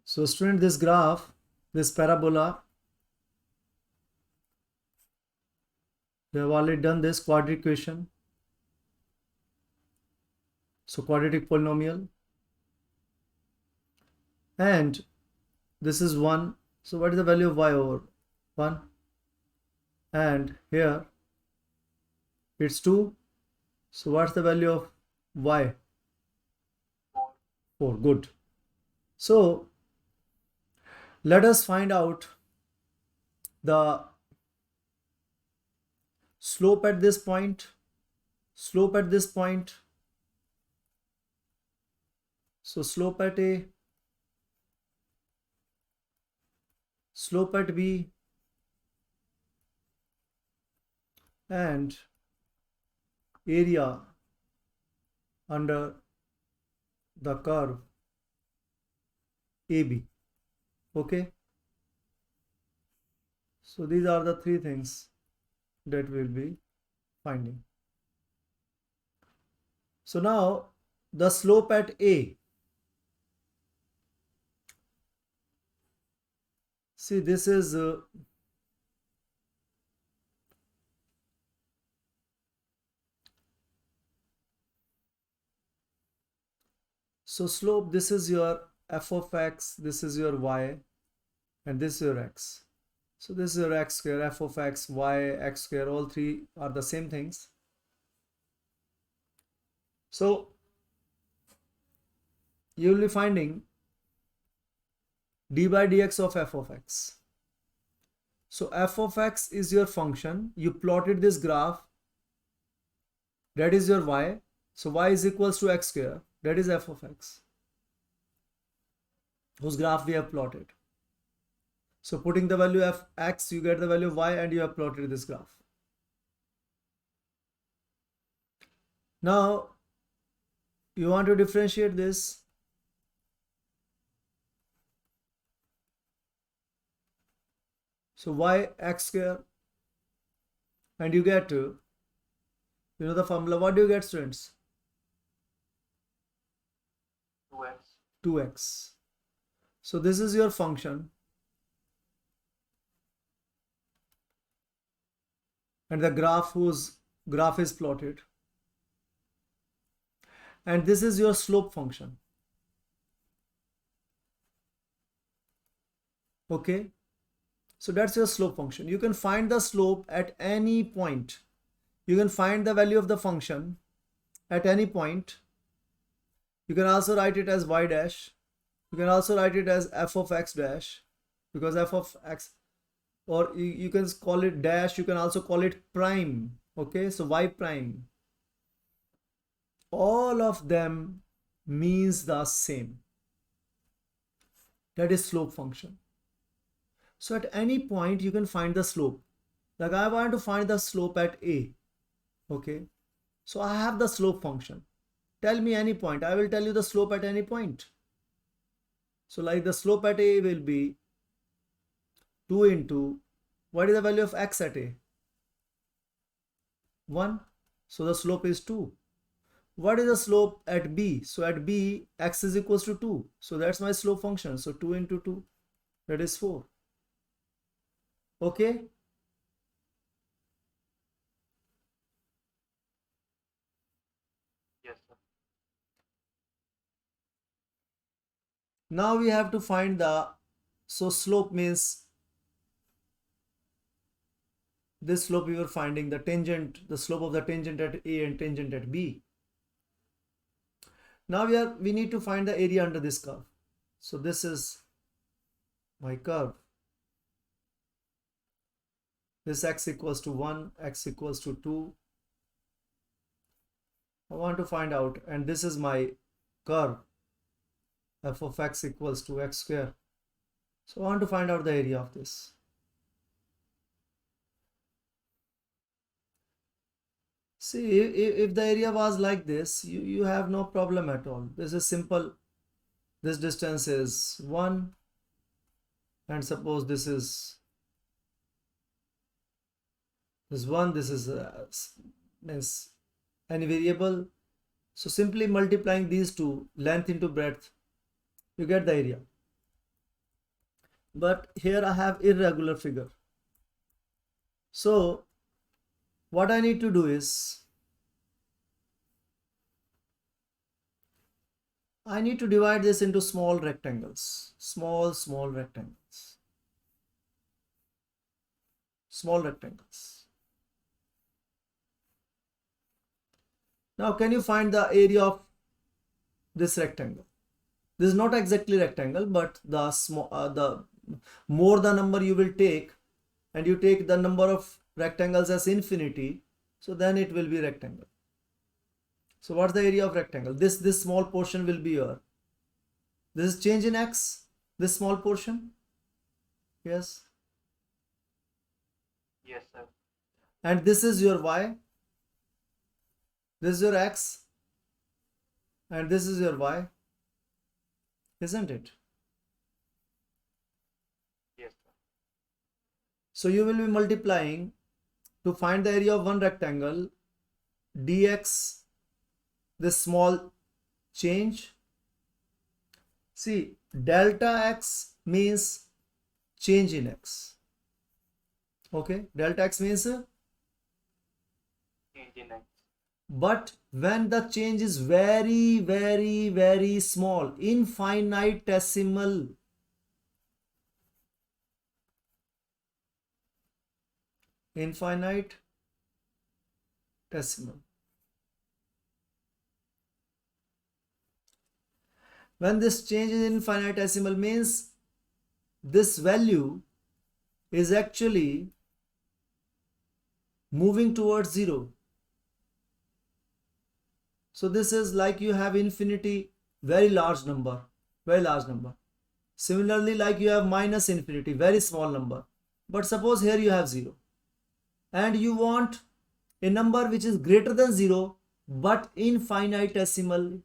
So student, this graph, this parabola, we have already done this quadratic equation. So quadratic polynomial, and this is 1. So what is the value of y over 1? And here it's 2. So what's the value of y? 4. Good. So let us find out the slope at this point, slope at this point. So slope at A, slope at B, and area under the curve AB. Okay. So these are the three things that we'll be finding. So now the slope at A. See, this is so slope, this is your f of x, this is your y, and this is your x. So this is your x square, f of x, y, x square, all three are the same things. So you will be finding d by dx of f of x. So f of x is your function. You plotted this graph. That is your y. So y is equals to x square. That is f of x, whose graph we have plotted. So putting the value of x, you get the value of y, and you have plotted this graph. Now you want to differentiate this. So y x square, and you get to, you know the formula. What do you get, students? 2x. 2x. So this is your function, and the graph whose graph is plotted, and this is your slope function. Okay, so that's your slope function. You can find the slope at any point. You can find the value of the function at any point. You can also write it as y dash. You can also write it as f of x dash, because f of x, or you can call it dash, you can also call it prime. Okay, so y prime, all of them means the same. That is slope function. So at any point you can find the slope. Like I want to find the slope at A. Okay, so I have the slope function. Tell me any point, I will tell you the slope at any point. So like the slope at A will be 2 into, what is the value of x at A? 1. So the slope is 2. What is the slope at B? So at B, x is equals to 2. So that's my slope function. So 2 into 2, that is 4. Okay. Yes, sir. Now we have to find the, so slope means this slope we were finding, the tangent, the slope of the tangent at A and tangent at B. Now we need to find the area under this curve. So this is my curve. This x equals to 1, x equals to 2. I want to find out, and this is my curve, f of x equals to x square. So I want to find out the area of this. See, if the area was like this, you have no problem at all. This is simple. This distance is 1, and suppose this is 1, this is means any variable. So simply multiplying these two, length into breadth, you get the area. but here I have irregular figure. So what I need to do is I need to divide this into small rectangles, small rectangles, small rectangles. Now can you find the area of this rectangle? This is not exactly rectangle, but the more the number you will take, and you take the number of rectangles as infinity, so then it will be rectangle. So what's the area of rectangle? This small portion will be your, this is change in x, this small portion. Yes. Yes, sir. And this is your y, this is your x, and this is your y, isn't it? Yes, sir. So you will be multiplying to find the area of one rectangle, dx, this small change. See, delta x means change in x. Okay, delta x means, Change in x. but when the change is very small, infinitesimal, infinitesimal. When this change is infinitesimal means this value is actually moving towards zero. So this is like you have infinity, very large number, very large number. Similarly, like you have minus infinity, very small number. But suppose here you have 0 and you want a number which is greater than 0 but infinitesimal.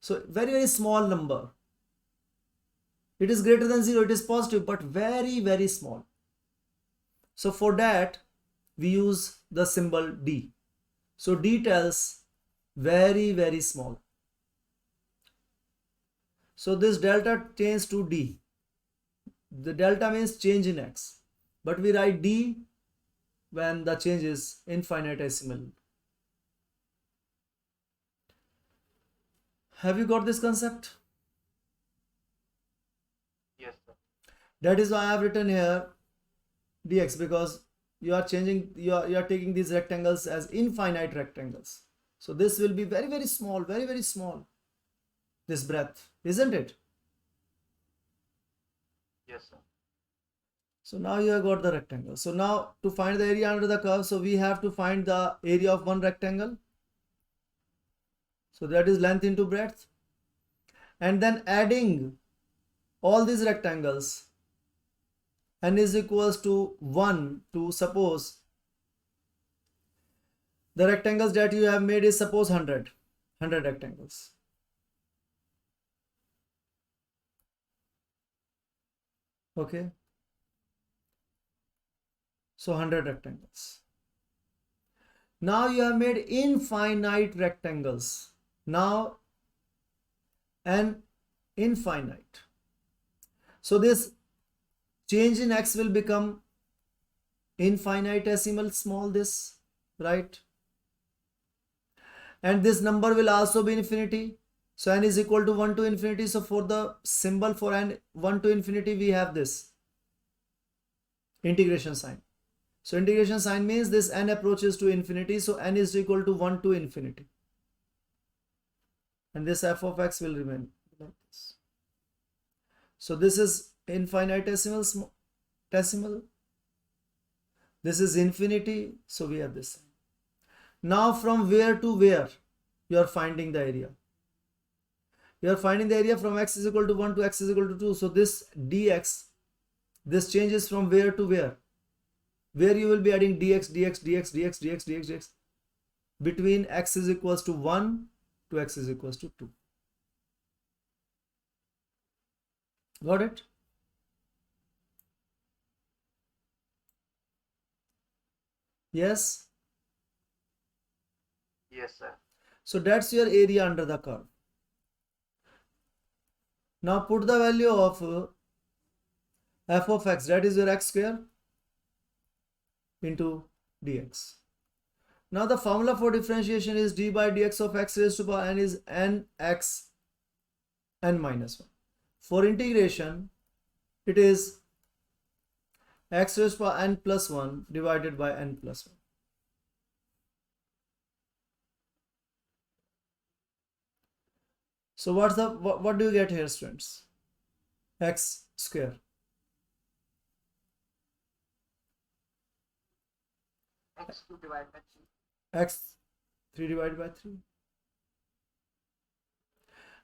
So very small number. It is greater than 0, it is positive, but very small. So for that we use the symbol D. So D tells very small. So this delta changes to D. The delta means change in x, but we write D when the change is infinitesimal. Have you got this concept? Yes, sir. That is why I have written here dx, because you are changing, you are taking these rectangles as infinite rectangles. So this will be very small, very small, this breadth, isn't it? Yes, sir. So now you have got the rectangle. So now to find the area under the curve, so we have to find the area of one rectangle. So that is length into breadth. And then adding all these rectangles, n is equals to 1 to, suppose the rectangles that you have made is suppose 100 rectangles. Okay. So 100 rectangles. Now you have made infinite rectangles. Now n infinite. So this change in x will become infinitesimal small, this, right? And this number will also be infinity. So n is equal to 1 to infinity. So for the symbol for n 1 to infinity, we have this integration sign. So integration sign means this n approaches to infinity. So n is equal to 1 to infinity. And this f of x will remain like this. So this is infinitesimal, decimal. This is infinity. So we have this. Now from where to where you are finding the area? You are finding the area from x is equal to 1 to x is equal to 2. So this dx, this changes from where to where? Where you will be adding dx between x is equals to 1 to x is equals to 2. Got it? Yes? Yes, sir. So that's your area under the curve. Now put the value of f of x, that is your x square into dx. Now the formula for differentiation is d by dx of x raised to power n is nx n minus 1. For integration, it is x raised to power n plus 1 divided by n plus 1. So what do you get here, students? X square. x2 divided by 3. X 3 divided by 3.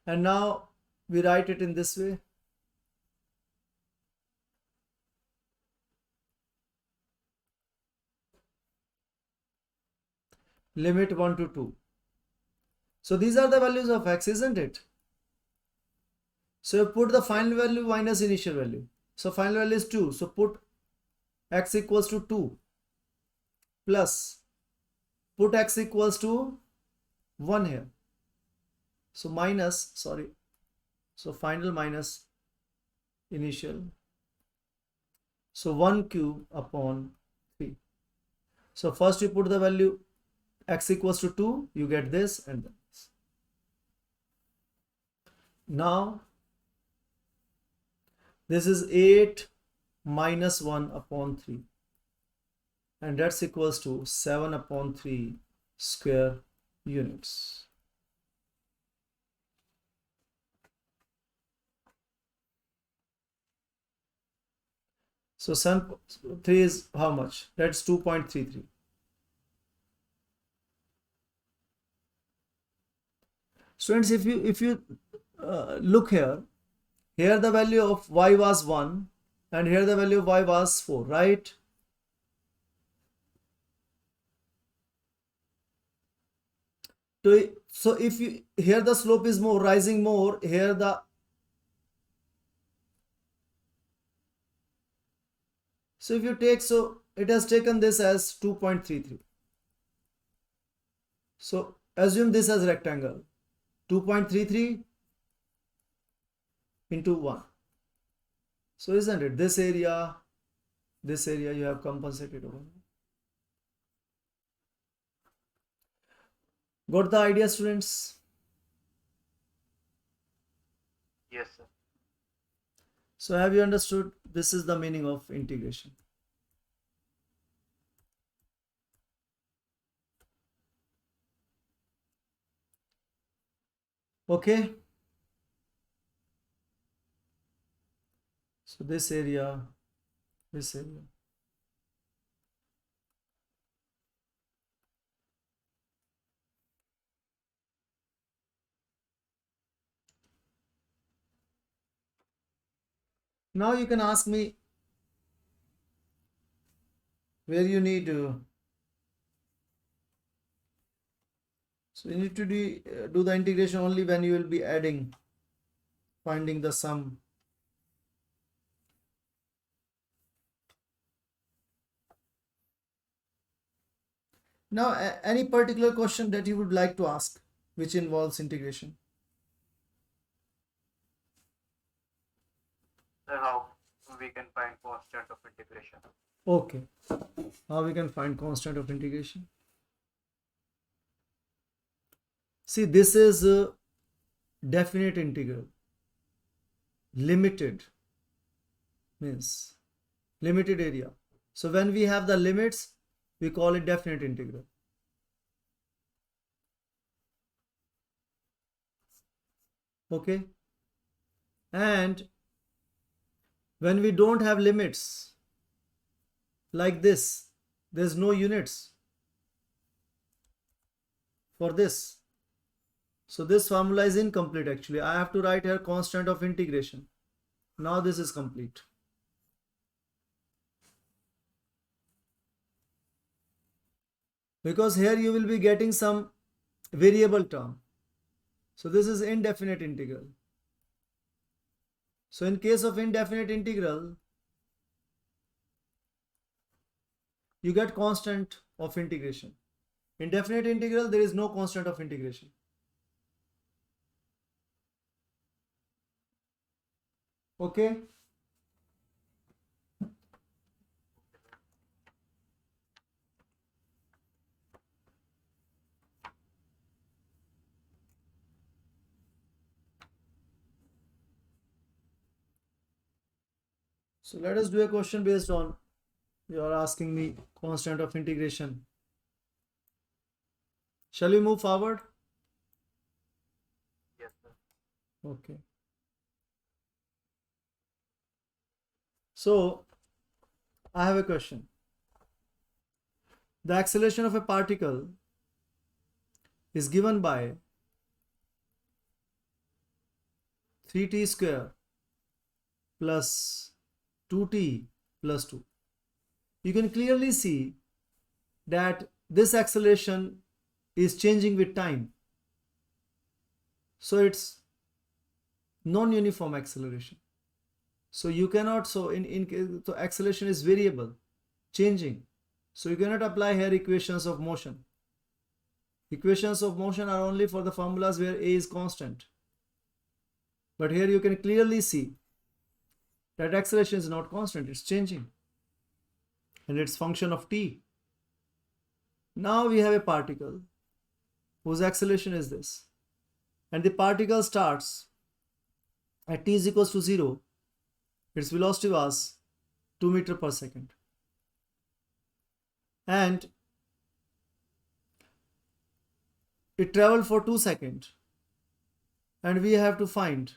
And now we write it in this way. Limit 1 to 2. So these are the values of x, isn't it? So you put the final value minus initial value. So final value is 2. So put x equals to 2 plus put x equals to 1 here. So minus, sorry. So final minus initial. So 1 cube upon 3. So first you put the value x equals to 2, you get this and this. Now this is 8 minus 1 upon 3. And that's equals to 7 upon 3 square units. So 3 is how much? That's 2.33. Students, if you look here the value of y was 1 and here the value of y was 4, right? So if you here the slope is more rising more, here the so if you take, so it has taken this as 2.33. So assume this as rectangle, 2.33 into 1. So isn't it this area you have compensated over. Got the idea, students? Yes, sir. So have you understood? This is the meaning of integration. Okay. So this area. Now you can ask me where you need to. So you need to do the integration only when you will be finding the sum. Now, any particular question that you would like to ask which involves integration? Sir, how we can find constant of integration? Okay. How we can find constant of integration? See, this is a definite integral. Limited means limited area. So when we have the limits, we call it definite integral. Okay. And when we don't have limits like this, there's no units for this. So this formula is incomplete actually. I have to write here constant of integration. Now this is complete. Because here you will be getting some variable term. So this is indefinite integral. So in case of indefinite integral, you get constant of integration. In definite integral, there is no constant of integration. Okay. So let us do a question based on, you are asking me constant of integration. Shall we move forward? Yes, sir. Okay. So I have a question. The acceleration of a particle is given by 3t square plus 2t plus 2. You can clearly see that this acceleration is changing with time. So it's non-uniform acceleration. So you cannot, so so acceleration is variable, changing. So you cannot apply here equations of motion. Equations of motion are only for the formulas where a is constant. But here you can clearly see that acceleration is not constant, it's changing. And it's function of t. Now we have a particle whose acceleration is this. And the particle starts at t is equals to 0. Its velocity was 2 meters per second. And it traveled for 2 seconds. And we have to find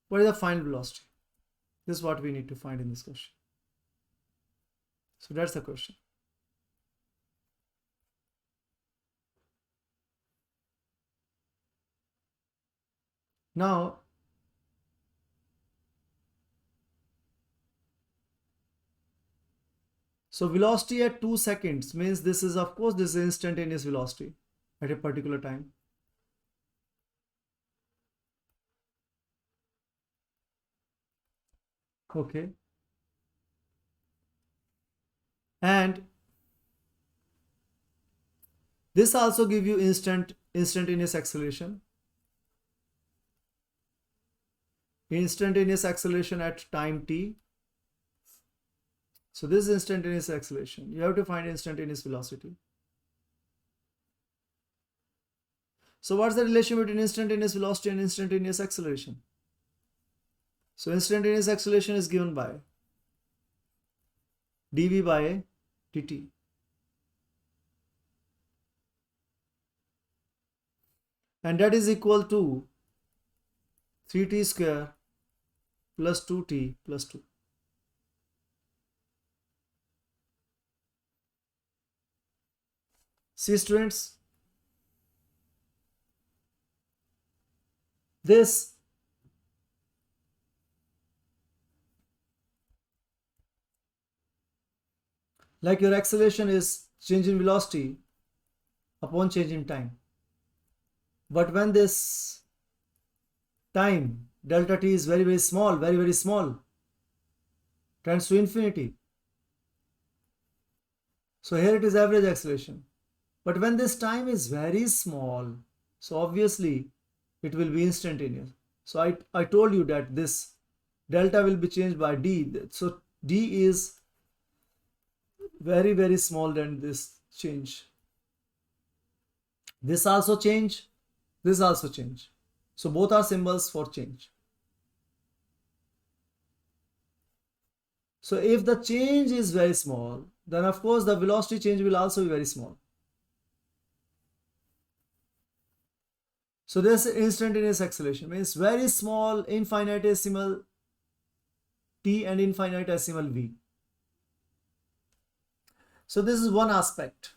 what is the final velocity. This is what we need to find in this question. So that's the question. Now, so velocity at 2 seconds means this is, of course, this is instantaneous velocity at a particular time. Okay. And this also give you instantaneous acceleration. Instantaneous acceleration at time t. So this is instantaneous acceleration. You have to find instantaneous velocity. So what's the relation between instantaneous velocity and instantaneous acceleration? So instantaneous acceleration is given by dv by dt. And that is equal to 3t square plus 2t plus 2. See, students, this like your acceleration is change in velocity upon change in time. But when this time delta t is very, very small, very, very small, tends to infinity. So here it is average acceleration. But when this time is very small, so obviously it will be instantaneous. So I told you that this delta will be changed by d. So d is very, very small than this change. This also change, this also change. So both are symbols for change. So if the change is very small, then of course the velocity change will also be very small. So this instantaneous acceleration means very small infinitesimal t and infinitesimal v. So this is one aspect.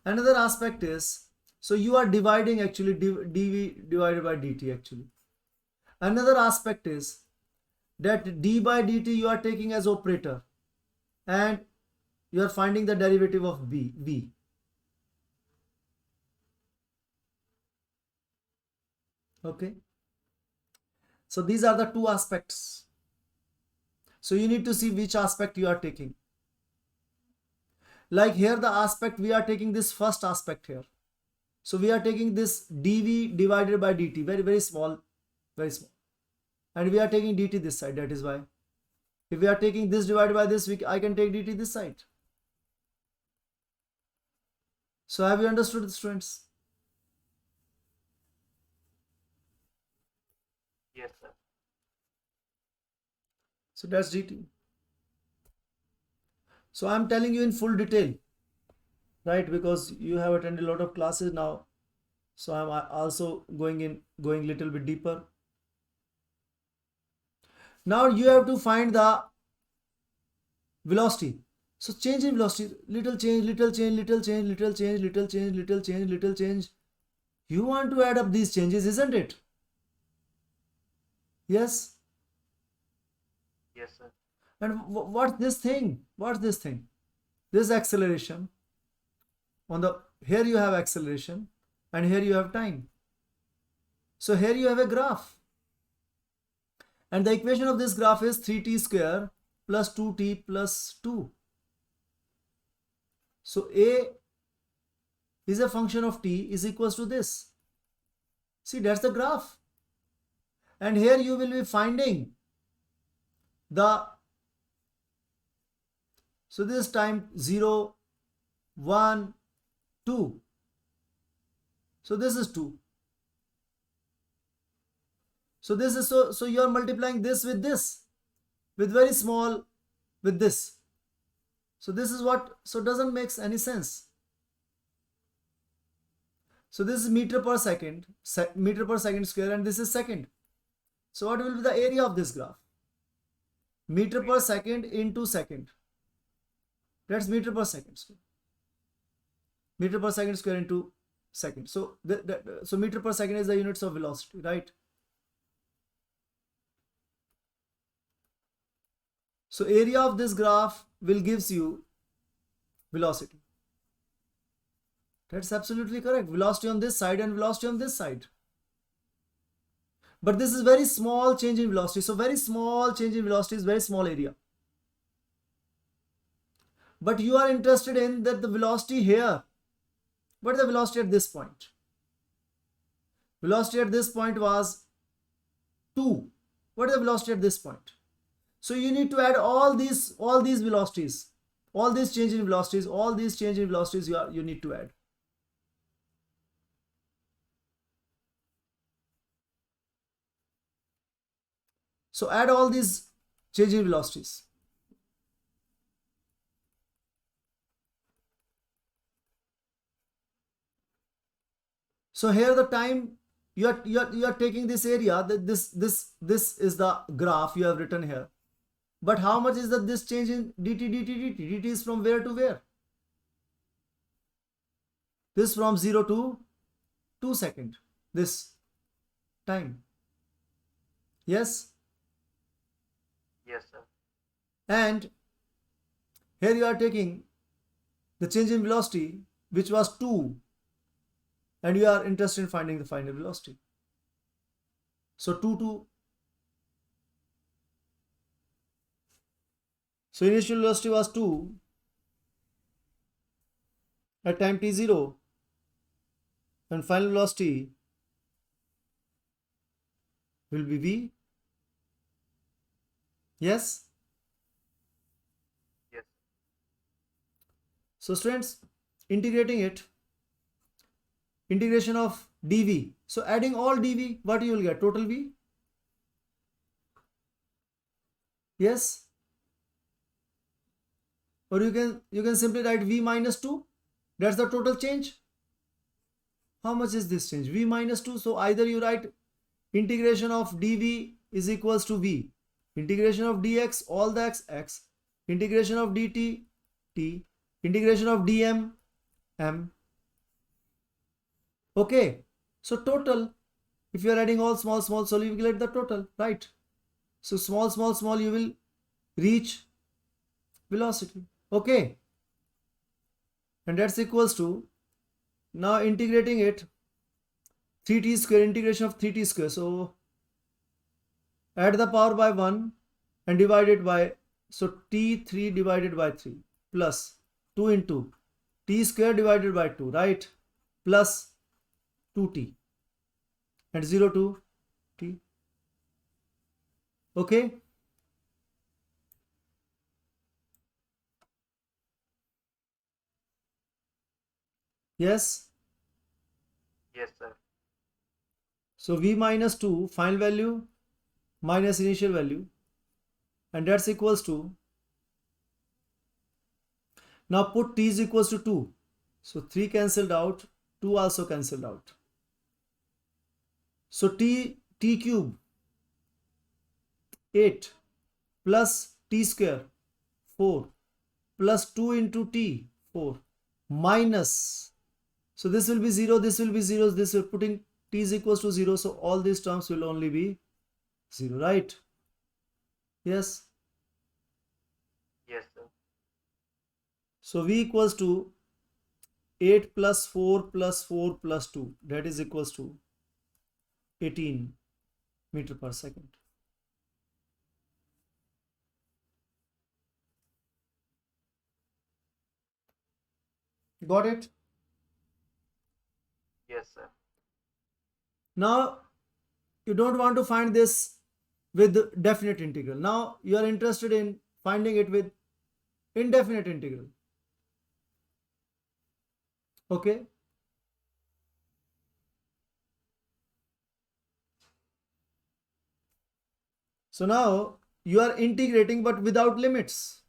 Another aspect is, so you are dividing actually dv divided by dt actually. Another aspect is that d by dt you are taking as operator and you are finding the derivative of v. Okay. So these are the two aspects. So you need to see which aspect you are taking. Like here the aspect we are taking this first aspect here. So we are taking this dv divided by dt, very, very small, very small. And we are taking dt this side, that is why. If we are taking this divided by this, I can take dt this side. So have you understood, students? So that's dt. So I'm telling you in full detail, right? Because you have attended a lot of classes now. So I'm also going little bit deeper. Now you have to find the velocity. So change in velocity, little change, little change, little change, little change, little change, little change, little change. You want to add up these changes, isn't it? Yes. Yes, sir. And what's this thing? What's this thing? This acceleration. On the here you have acceleration, and here you have time. So here you have a graph. And the equation of this graph is 3t square plus 2t plus 2. So a is a function of t is equals to this. See, that's the graph. And here you will be finding the, so this time 0, 1, 2. So this is 2. So this is, so you are multiplying this, with very small, with this. So this is what, so doesn't make any sense. So this is meter per second square, and this is second. So what will be the area of this graph? Meter per second into second. That's meter per second square. Meter per second square into second. So so meter per second is the units of velocity, right? So area of this graph will gives you velocity. That's absolutely correct. Velocity on this side and velocity on this side. But this is very small change in velocity. So very small change in velocity is very small area. But you are interested in that the velocity here. What is the velocity at this point? Velocity at this point was 2. What is the velocity at this point? So you need to add all these velocities, all these change in velocities, you need to add. So add all these change in velocities. So here the time you are taking this area, that this is the graph you have written here. But how much is that this change in dt? Dt is from where to where? This from 0 to 2 second. This time. Yes? Yes, sir. And here you are taking the change in velocity, which was 2. And you are interested in finding the final velocity. So 2 to. So initial velocity was 2 at time t0, and final velocity will be v. Yes? Yes. So students, integrating it, integration of dv. So adding all dv, what you will get? Total v. Yes? Or you can simply write v minus 2. That's the total change. How much is this change? V minus 2. So either you write integration of dv is equals to v. Integration of dx, all the x. Integration of dt, t. Integration of dm, m. Okay. So total, if you are adding all small, so you will get the total, right? So small, you will reach velocity. Okay. And that's equals to, now integrating it, 3t square, integration of 3t square. So add the power by 1 and divide it by, so t3 divided by 3 plus 2 into t square divided by 2, right? Plus 2t and 0 to t. Okay. Yes. Yes, sir. So v minus 2 final value minus initial value and that's equals to, now put t is equals to 2. So 3 cancelled out, 2 also cancelled out. So t cube 8 plus t square 4 plus 2 into t 4 minus, so this will be 0, this will be 0, this will putting t is equals to 0, so all these terms will only be 0, right? Yes. Yes, sir. So v equals to 8 plus 4 plus 4 plus 2, that is equals to 18 meter per second. Got it? Yes, sir. Now you don't want to find this with definite integral. Now you are interested in finding it with indefinite integral. Okay. So now you are integrating but without limits.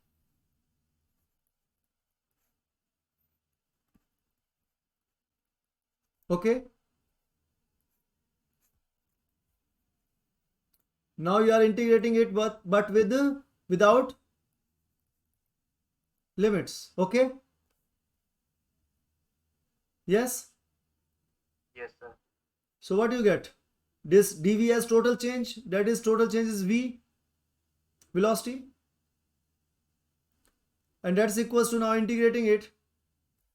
Okay. Now you are integrating it but without limits. Okay. Yes. Yes, sir. So what do you get? This dv as total change, that is total change is v, velocity, and that's equals to, now integrating it.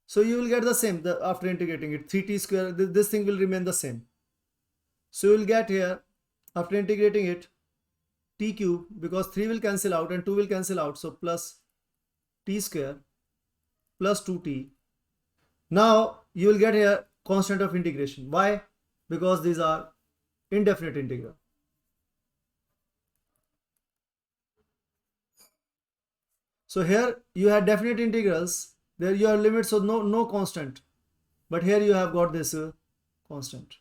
So you will get the same after integrating it, 3t square, this thing will remain the same. So you will get here after integrating it t cube, because 3 will cancel out and 2 will cancel out, so plus t square plus 2t. Now you will get here constant of integration. Why? Because these are indefinite integral. So here you had definite integrals, there you have limits, so no constant, but here you have got this constant.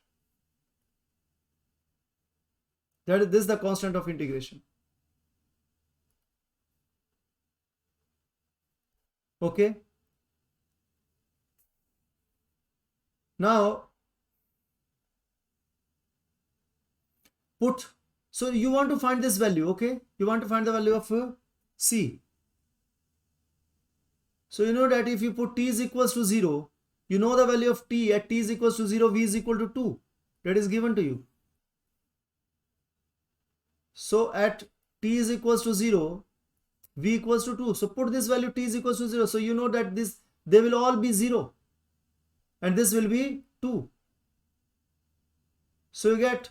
That is, this is the constant of integration. Okay. Now put, so you want to find this value. Okay, you want to find the value of c. So you know that if you put t is equals to 0, you know the value of t at t is equals to 0, v is equal to 2, that is given to you. So at t is equals to 0, v equals to 2. So put this value t is equals to 0. So you know that this, they will all be 0 and this will be 2. So you get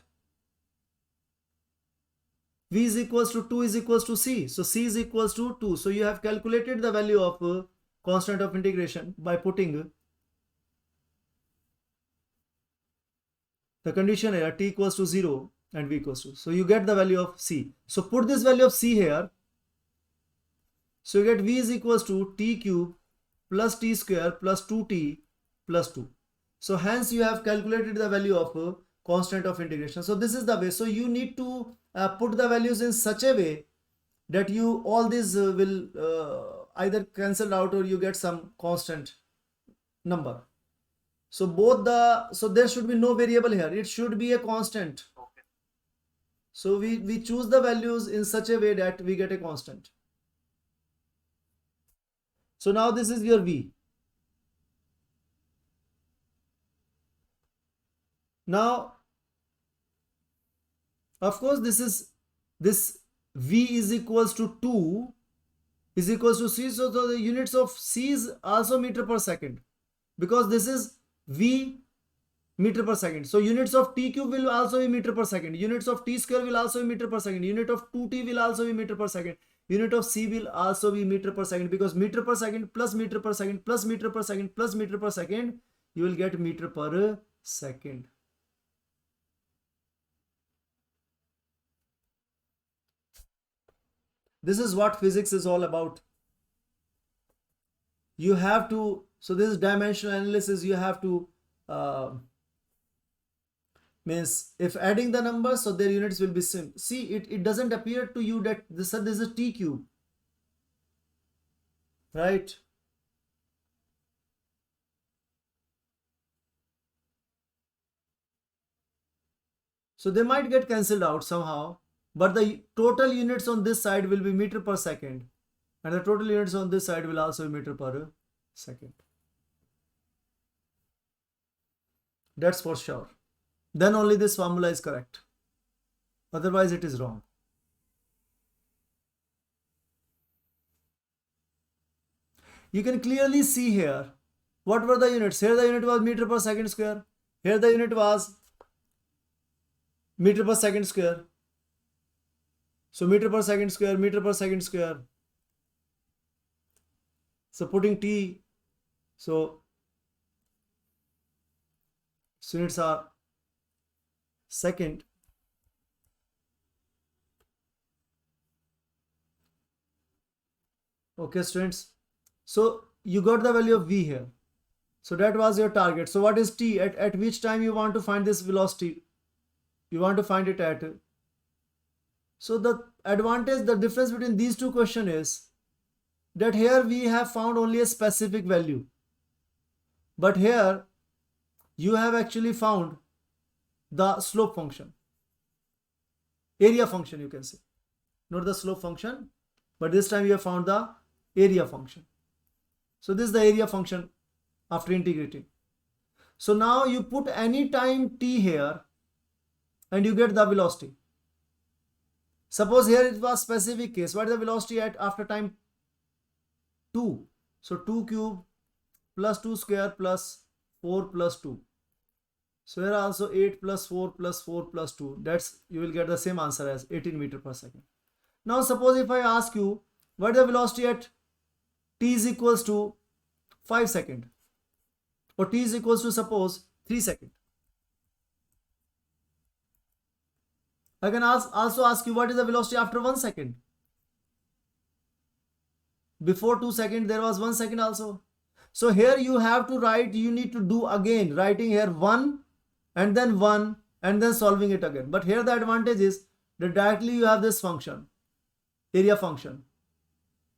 v is equals to 2 is equals to c. So c is equals to 2. So you have calculated the value of constant of integration by putting the condition here, t equals to 0 and v equals to. So you get the value of c. So put this value of c here. So you get v is equals to t cube plus t square plus 2t plus 2. So hence you have calculated the value of constant of integration. So this is the way. So you need to put the values in such a way that you all these will either cancel out or you get some constant number. So both the, so there should be no variable here, it should be a constant. Okay. So we choose the values in such a way that we get a constant. So now this is your v. Now of course this v is equals to 2 is equals to c, so the units of c is also meter per second, because this is v meter per second. So units of t cube will also be meter per second, units of t square will also be meter per second, unit of 2t will also be meter per second, unit of c will also be meter per second, because meter per second plus meter per second plus meter per second plus meter per second, you will get meter per second. This is what physics is all about. You have to, so this is dimensional analysis, you have to Means if adding the numbers, so their units will be same. See, it doesn't appear to you that this is a t cube, right? So they might get cancelled out somehow, but the total units on this side will be meter per second, and the total units on this side will also be meter per second. That's for sure. Then only this formula is correct. Otherwise, it is wrong. You can clearly see here what were the units. Here the unit was meter per second square. Here the unit was meter per second square. So meter per second square, meter per second square. So putting t, so units are second. Okay, students. So you got the value of v here. So that was your target. So what is t? At which time you want to find this velocity? You want to find it at. So the advantage, the difference between these two questions is that here we have found only a specific value. But here you have actually found the slope function. Area function, you can say. Not the slope function, but this time you have found the area function. So this is the area function after integrating. So now you put any time t here and you get the velocity. Suppose here it was specific case. What is the velocity at after time 2? So 2 cube plus 2 square plus 4 plus 2. So here also 8 plus 4 plus 4 plus 2. That's, you will get the same answer as 18 meter per second. Now suppose if I ask you what is the velocity at t is equals to 5 seconds, or t is equals to suppose 3 seconds. I can also ask you what is the velocity after 1 second. Before 2 seconds there was 1 second also. So here you have to write, you need to do again, writing here 1 and then 1 and then solving it again. But here the advantage is that directly you have this function, area function.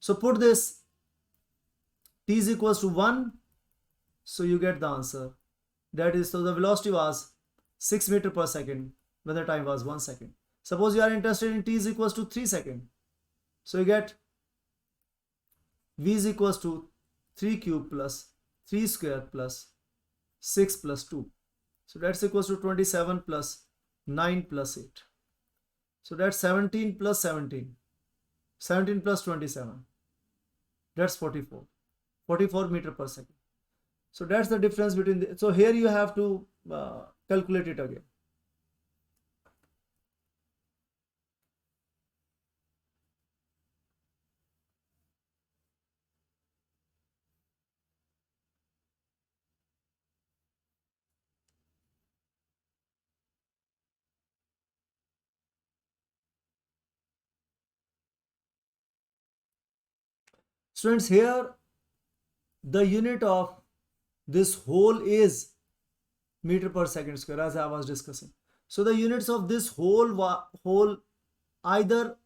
So put this t is equals to 1. So you get the answer. That is, so the velocity was 6 meter per second when the time was 1 second. Suppose you are interested in t is equals to 3 seconds. So you get v is equals to 3 cube plus 3 square plus 6 plus 2. So that's equals to 27 plus 9 plus 8. So that's 17 plus 17. 17 plus 27. That's 44. 44 meter per second. So that's the difference between the, so here you have to calculate it again. Students, here the unit of this whole is meter per second square, as I was discussing. So the units of this whole either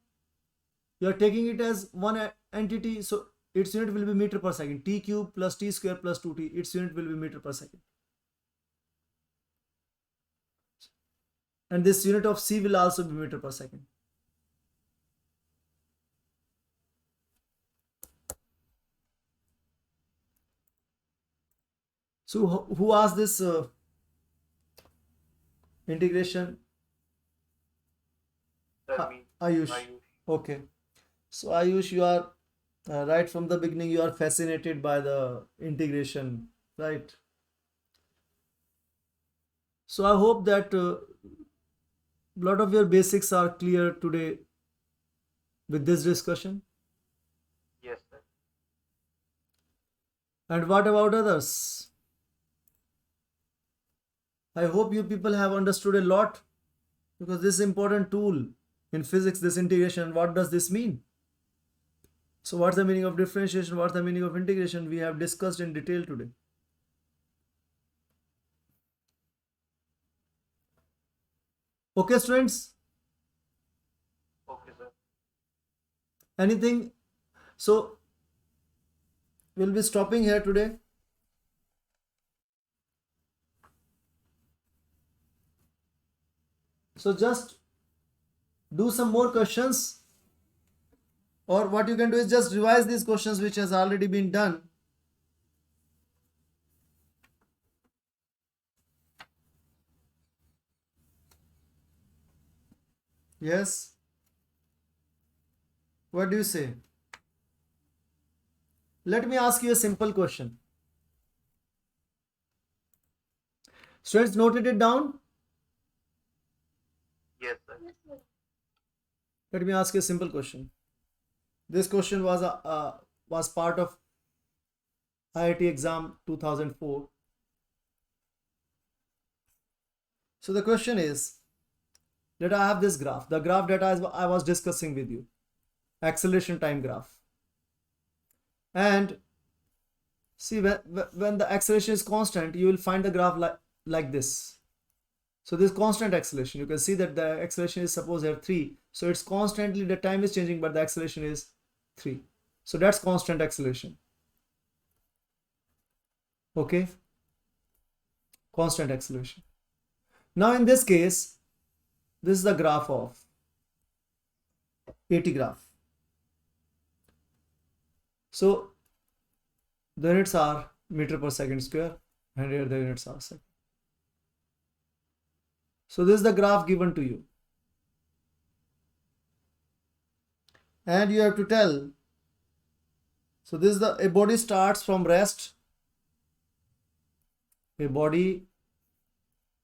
you are taking it as one entity, so its unit will be meter per second. T cube plus t square plus 2t, its unit will be meter per second. And this unit of c will also be meter per second. So who asked this integration? Ayush. Okay. So Ayush, you are right from the beginning, you are fascinated by the integration, right? So I hope that a lot of your basics are clear today with this discussion. Yes, sir. And what about others? I hope you people have understood a lot, because this important tool in physics, this integration, what does this mean? So what's the meaning of differentiation? What's the meaning of integration? We have discussed in detail today. Okay, students? Okay, sir. Anything? So, we'll be stopping here today. So, just do some more questions, or what you can do is just revise these questions which has already been done. Yes? What do you say? Let me ask you a simple question. Students, noted it down? Yes, sir. Let me ask you a simple question. This question was part of IIT exam 2004. So the question is that I have this graph, the graph that I was discussing with you, acceleration time graph. And see, when the acceleration is constant, you will find the graph like this. So this constant acceleration, you can see that the acceleration is suppose here 3. So it's constantly, the time is changing, but the acceleration is 3. So that's constant acceleration. Okay. Constant acceleration. Now in this case, this is the graph of AT graph. So the units are meter per second square, and here the units are second. So this is the graph given to you. And you have to tell. So this is a body starts from rest. A body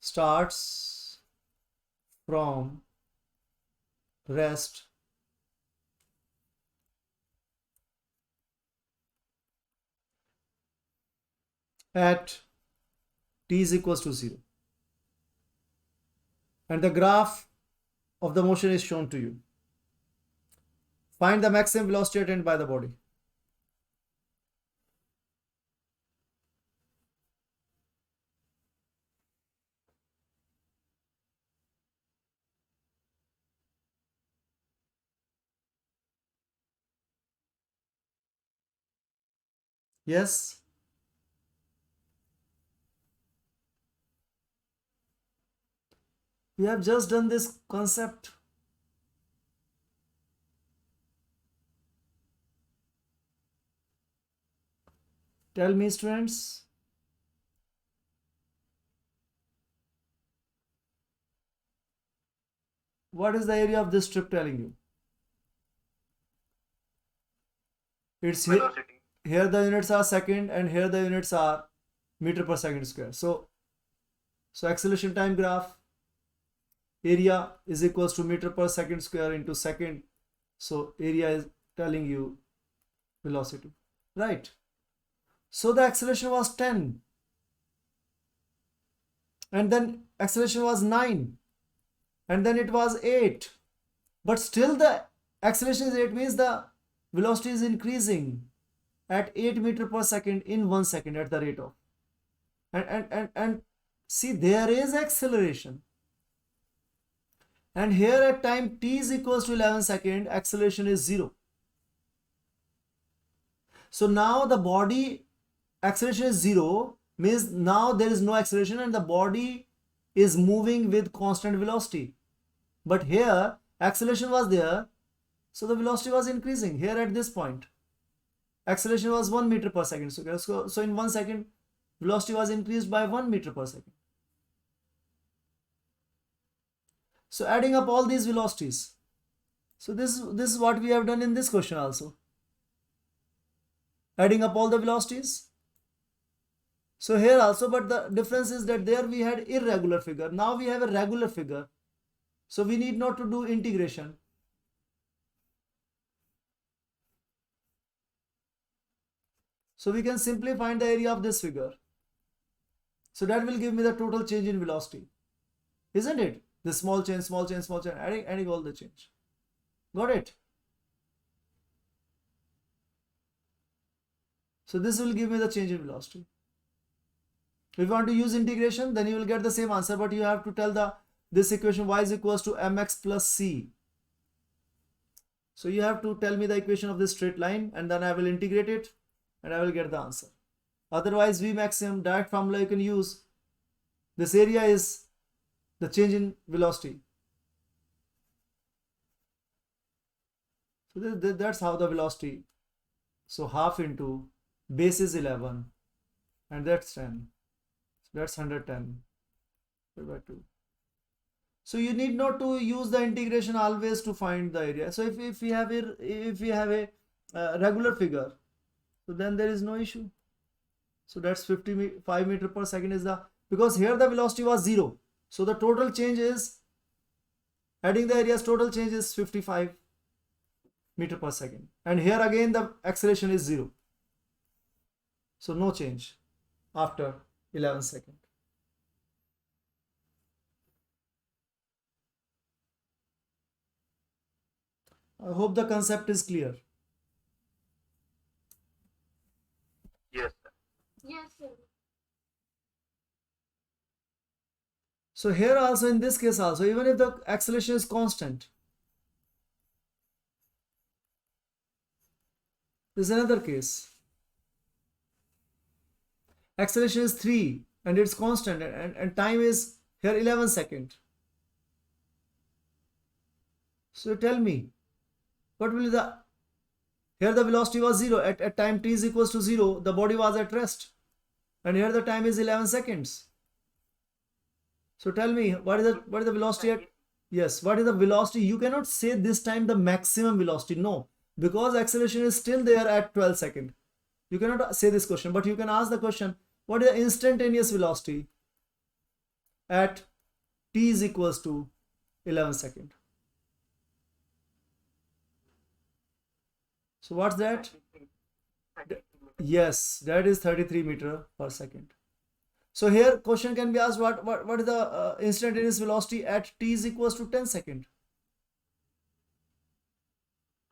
starts from rest at t is equals to 0. And the graph of the motion is shown to you. Find the maximum velocity attained by the body. Yes? We have just done this concept. Tell me, students. What is the area of this strip telling you? It's here. Velocity. Here the units are second, and here the units are meter per second square. So acceleration time graph, area is equals to meter per second square into second. So area is telling you velocity, right? So the acceleration was 10, and then acceleration was 9, and then it was 8. But still the acceleration is 8, means the velocity is increasing at 8 meter per second in 1 second at the rate of. And see, there is acceleration. And here at time t is equals to 11 second, acceleration is 0. So now the body acceleration is 0, means now there is no acceleration and the body is moving with constant velocity. But here acceleration was there, so the velocity was increasing. Here at this point, acceleration was 1 meter per second. So in 1 second, velocity was increased by 1 meter per second. So adding up all these velocities. So this is what we have done in this question also. Adding up all the velocities. So here also, but the difference is that there we had irregular figure. Now we have a regular figure. So we need not to do integration. So we can simply find the area of this figure. So that will give me the total change in velocity. Isn't it? The small change, small change, small change, adding all the change. Got it? So this will give me the change in velocity. If you want to use integration, then you will get the same answer, but you have to tell the this equation y is equals to mx plus c. So you have to tell me the equation of this straight line and then I will integrate it and I will get the answer. Otherwise, V maximum direct formula you can use. This area is the change in velocity. So that's how the velocity. So half into base is 11 and that's 10. So that's 110 by 2. So you need not to use the integration always to find the area. So if we have a regular figure, so then there is no issue. So that's 55 meter per second is the, because here the velocity was 0. So the total change is, adding the areas, total change is 55 meter per second. And here again the acceleration is 0. So no change after 11 seconds. I hope the concept is clear. Yes, sir. Yes, sir. So here also, in this case also, even if the acceleration is constant, this is another case. Acceleration is 3 and it's constant and time is here 11 seconds. So tell me, what will the, here the velocity was 0, at time t is equals to 0, the body was at rest, and here the time is 11 seconds. So tell me, what is the velocity at, yes, what is the velocity? You cannot say this time the maximum velocity, no, because acceleration is still there at 12 seconds. You cannot say this question, but you can ask the question, what is the instantaneous velocity at t is equals to 11 seconds? So what's that? 33 meters. Yes, that is 33 meter per second. So here question can be asked, what is the instantaneous velocity at t is equals to 10 seconds?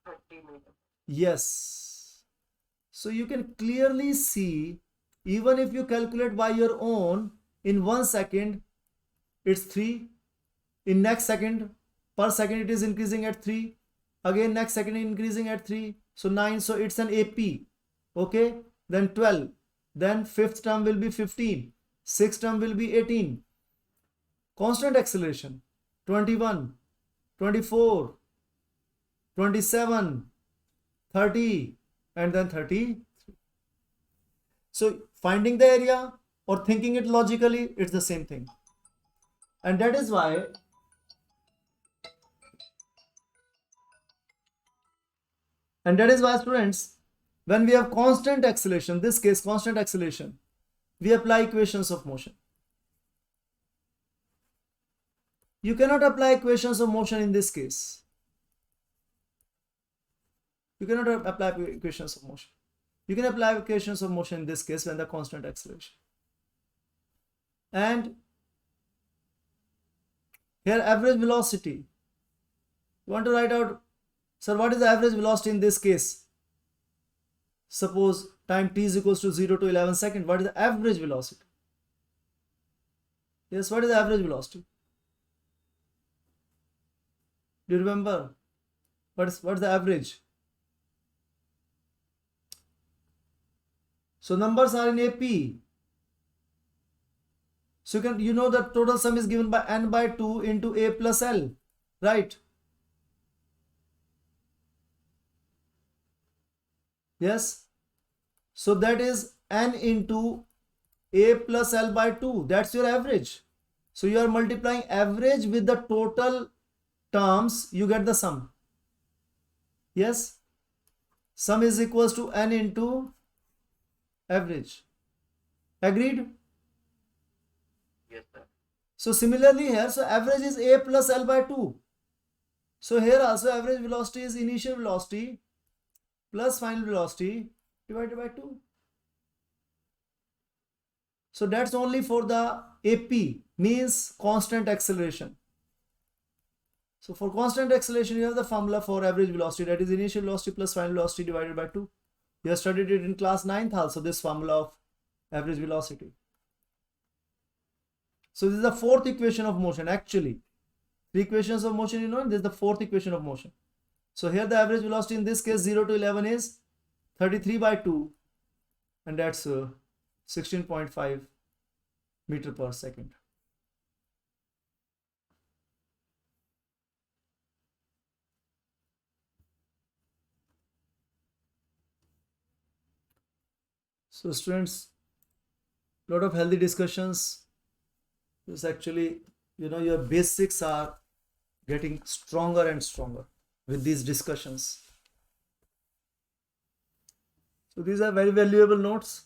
30 meters. Yes. So you can clearly see, even if you calculate by your own, in 1 second it's 3, in next second per second it is increasing at 3, again next second increasing at 3, so 9, so it's an AP. Okay, then 12, then fifth term will be 15, sixth term will be 18. Constant acceleration 21, 24, 27, 30 and then 30. So finding the area or thinking it logically, it's the same thing. And that is why students, when we have constant acceleration, this case constant acceleration, we apply equations of motion. You cannot apply equations of motion in this case. You cannot apply equations of motion. You can apply equations of motion in this case when the constant acceleration. And here average velocity. You want to write out, sir, what is the average velocity in this case? Suppose time t is equals to 0 to 11 seconds. What is the average velocity? Yes, what is the average velocity? Do you remember? What's the average? So numbers are in AP. So you know that total sum is given by n by 2 into A plus L, right? Yes. So that is n into A plus L by 2. That's your average. So you are multiplying average with the total terms, you get the sum. Yes. Sum is equals to n into average. Agreed? Yes, sir. So similarly here, so average is A plus L by 2. So here also average velocity is initial velocity plus final velocity divided by 2. So that's only for the AP, means constant acceleration. So for constant acceleration, you have the formula for average velocity, that is initial velocity plus final velocity divided by 2. You have studied it in class 9th also, this formula of average velocity. So this is the fourth equation of motion actually. Three equations of motion, you know, and this is the fourth equation of motion. So here the average velocity in this case 0 to 11 is 33 by 2, and that's 16.5 meter per second. So students, lot of healthy discussions. This actually, you know, your basics are getting stronger and stronger with these discussions. So these are very valuable notes.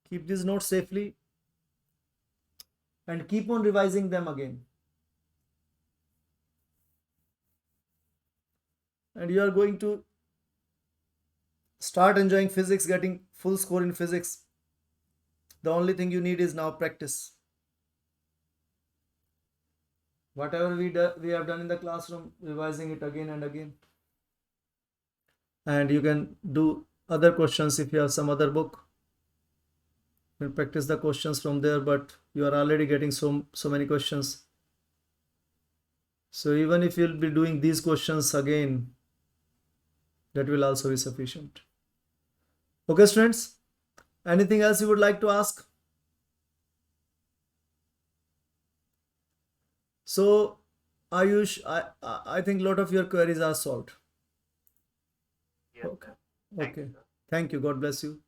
Keep these notes safely and keep on revising them again. And you are going to start enjoying physics, getting full score in physics. The only thing you need is now practice. Whatever we have done in the classroom, revising it again and again. And you can do other questions if you have some other book. You can practice the questions from there, but you are already getting so many questions. So even if you'll be doing these questions again, that will also be sufficient. Okay, students, anything else you would like to ask? So Ayush, I think a lot of your queries are solved. Yes, Okay. sir. Thank you, Okay. sir. Thank you. God bless you.